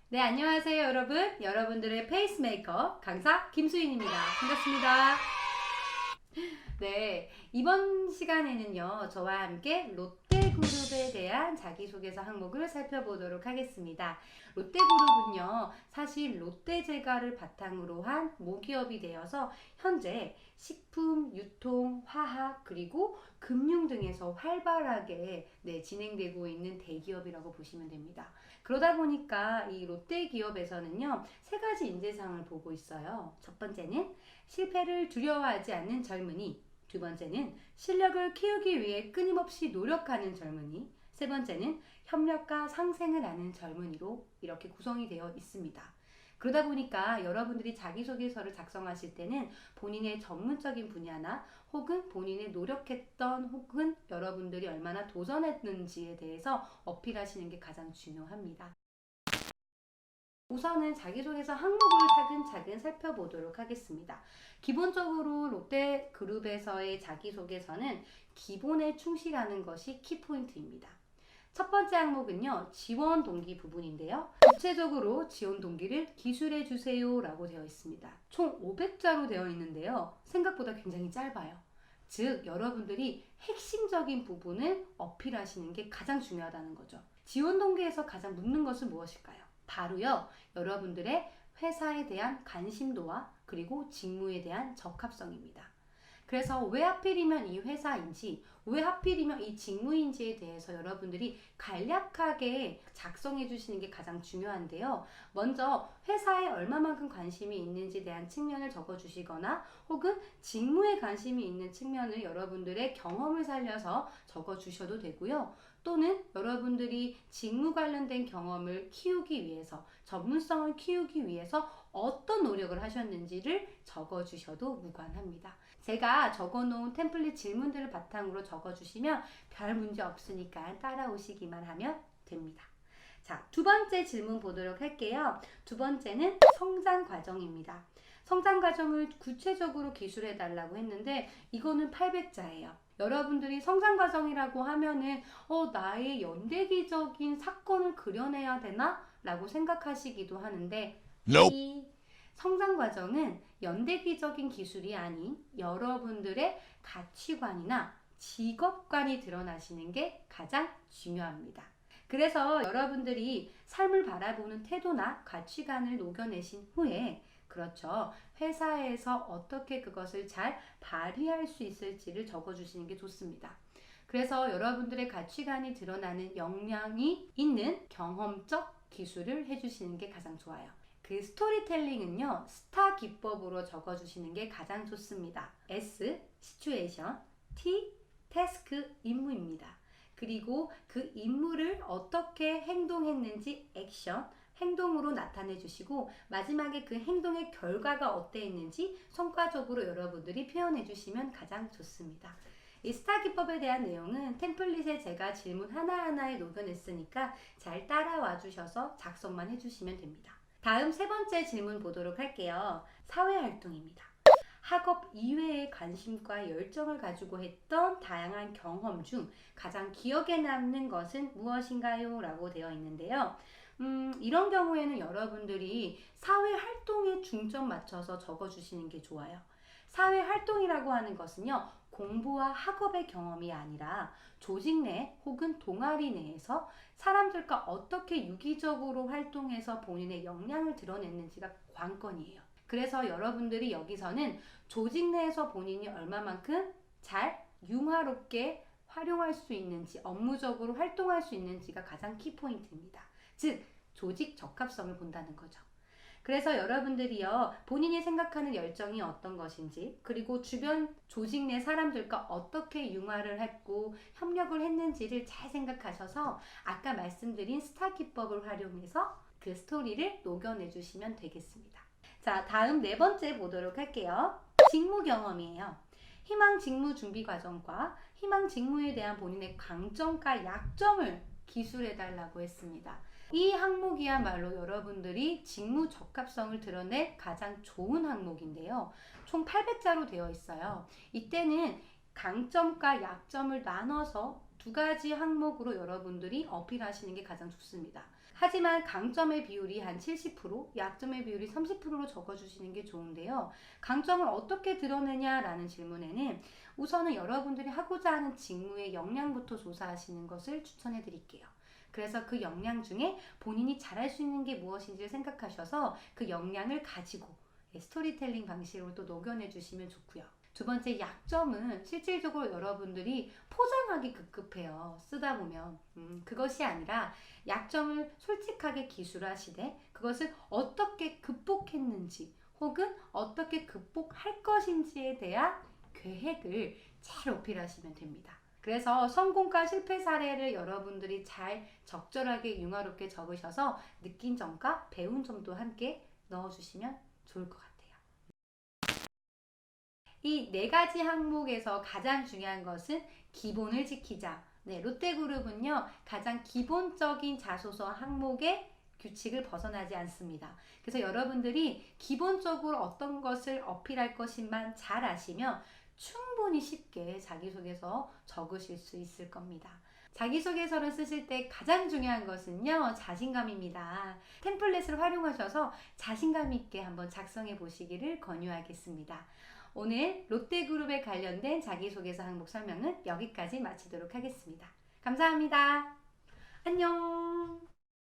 네, 안녕하세요, 여러분. 여러분들의 페이스메이커 강사 김수인입니다. 반갑습니다. 네, 이번 시간에는요, 저와 함께 롯데그룹에 대한 자기소개서 항목을 살펴보도록 하겠습니다. 롯데그룹은요, 사실 롯데제과를 바탕으로 한 모기업이 되어서 현재 식품, 유통, 화학, 그리고 금융 등에서 활발하게 진행되고 있는 대기업이라고 보시면 됩니다. 그러다 보니까 이 롯데 기업에서는요, 세 가지 인재상을 보고 있어요. 첫 번째는 실패를 두려워하지 않는 젊은이, 두 번째는 실력을 키우기 위해 끊임없이 노력하는 젊은이, 세 번째는 협력과 상생을 하는 젊은이로 이렇게 구성이 되어 있습니다. 그러다 보니까 여러분들이 자기소개서를 작성하실 때는 본인의 전문적인 분야나 혹은 본인의 노력했던 혹은 여러분들이 얼마나 도전했는지에 대해서 어필하시는 게 가장 중요합니다. 우선은 자기소개서 항목을 차근차근 살펴보도록 하겠습니다. 기본적으로 롯데그룹에서의 자기소개서는 기본에 충실하는 것이 키포인트입니다. 첫 번째 항목은요, 지원 동기 부분인데요. 구체적으로 지원 동기를 기술해 주세요 라고 되어 있습니다. 총 500자로 되어 있는데요. 생각보다 굉장히 짧아요. 즉, 여러분들이 핵심적인 부분을 어필하시는 게 가장 중요하다는 거죠. 지원 동기에서 가장 묻는 것은 무엇일까요? 바로요, 여러분들의 회사에 대한 관심도와 그리고 직무에 대한 적합성입니다. 그래서 왜 하필이면 이 회사인지, 왜 하필이면 이 직무인지에 대해서 여러분들이 간략하게 작성해 주시는 게 가장 중요한데요. 먼저 회사에 얼마만큼 관심이 있는지에 대한 측면을 적어 주시거나 혹은 직무에 관심이 있는 측면을 여러분들의 경험을 살려서 적어 주셔도 되고요. 또는 여러분들이 직무 관련된 경험을 키우기 위해서, 전문성을 키우기 위해서 어떤 노력을 하셨는지를 적어 주셔도 무관합니다. 제가 적어놓은 템플릿 질문들을 바탕으로 적어주시면 별 문제 없으니까 따라오시기만 하면 됩니다. 자, 두 번째 질문 보도록 할게요. 두 번째는 성장 과정입니다. 성장 과정을 구체적으로 기술해 달라고 했는데 이거는 800자예요. 여러분들이 성장 과정이라고 하면은 나의 연대기적인 사건을 그려내야 되나? 라고 생각하시기도 하는데 이 성장 과정은 연대기적인 기술이 아닌 여러분들의 가치관이나 직업관이 드러나시는 게 가장 중요합니다. 그래서 여러분들이 삶을 바라보는 태도나 가치관을 녹여내신 후에 그렇죠. 회사에서 어떻게 그것을 잘 발휘할 수 있을지를 적어주시는 게 좋습니다. 그래서 여러분들의 가치관이 드러나는 역량이 있는 경험적 기술을 해주시는 게 가장 좋아요. 그 스토리텔링은요, 스타 기법으로 적어주시는 게 가장 좋습니다. S, 시츄에이션, T, 태스크, 임무입니다. 그리고 그 임무를 어떻게 행동했는지 액션, 행동으로 나타내 주시고 마지막에 그 행동의 결과가 어땠는지 성과적으로 여러분들이 표현해 주시면 가장 좋습니다. 이 스타 기법에 대한 내용은 템플릿에 제가 질문 하나하나에 녹여냈으니까 잘 따라와 주셔서 작성만 해주시면 됩니다. 다음 세 번째 질문 보도록 할게요. 사회활동입니다. 학업 이외의 관심과 열정을 가지고 했던 다양한 경험 중 가장 기억에 남는 것은 무엇인가요? 라고 되어 있는데요. 이런 경우에는 여러분들이 사회활동에 중점 맞춰서 적어주시는 게 좋아요. 사회활동이라고 하는 것은요, 공부와 학업의 경험이 아니라 조직 내 혹은 동아리 내에서 사람들과 어떻게 유기적으로 활동해서 본인의 역량을 드러냈는지가 관건이에요. 그래서 여러분들이 여기서는 조직 내에서 본인이 얼마만큼 잘 융화롭게 활용할 수 있는지, 업무적으로 활동할 수 있는지가 가장 키포인트입니다. 즉, 조직 적합성을 본다는 거죠. 그래서 여러분들이요, 본인이 생각하는 열정이 어떤 것인지, 그리고 주변 조직 내 사람들과 어떻게 융화를 했고 협력을 했는지를 잘 생각하셔서 아까 말씀드린 스타 기법을 활용해서 그 스토리를 녹여내 주시면 되겠습니다. 자, 다음 네 번째 보도록 할게요. 직무 경험이에요. 희망 직무 준비 과정과 희망 직무에 대한 본인의 강점과 약점을 기술해 달라고 했습니다. 이 항목이야말로 여러분들이 직무 적합성을 드러낼 가장 좋은 항목인데요. 총 800자로 되어 있어요. 이때는 강점과 약점을 나눠서 두 가지 항목으로 여러분들이 어필하시는 게 가장 좋습니다. 하지만 강점의 비율이 한 70%, 약점의 비율이 30%로 적어주시는 게 좋은데요. 강점을 어떻게 드러내냐라는 질문에는 우선은 여러분들이 하고자 하는 직무의 역량부터 조사하시는 것을 추천해 드릴게요. 그래서 그 역량 중에 본인이 잘할 수 있는 게 무엇인지를 생각하셔서 그 역량을 가지고 스토리텔링 방식으로 또 녹여내 주시면 좋고요. 두 번째 약점은 실질적으로 여러분들이 포장하기 급급해요. 쓰다 보면. 그것이 아니라 약점을 솔직하게 기술하시되 그것을 어떻게 극복했는지 혹은 어떻게 극복할 것인지에 대한 계획을 잘 어필하시면 됩니다. 그래서 성공과 실패 사례를 여러분들이 잘 적절하게 융화롭게 적으셔서 느낀 점과 배운 점도 함께 넣어주시면 좋을 것 같아요. 이 네 가지 항목에서 가장 중요한 것은 기본을 지키자. 네, 롯데그룹은요, 가장 기본적인 자소서 항목의 규칙을 벗어나지 않습니다. 그래서 여러분들이 기본적으로 어떤 것을 어필할 것인만 잘 아시면 충분히 쉽게 자기소개서 적으실 수 있을 겁니다. 자기소개서를 쓰실 때 가장 중요한 것은요, 자신감입니다. 템플릿을 활용하셔서 자신감 있게 한번 작성해 보시기를 권유하겠습니다. 오늘 롯데그룹에 관련된 자기소개서 항목 설명은 여기까지 마치도록 하겠습니다. 감사합니다. 안녕.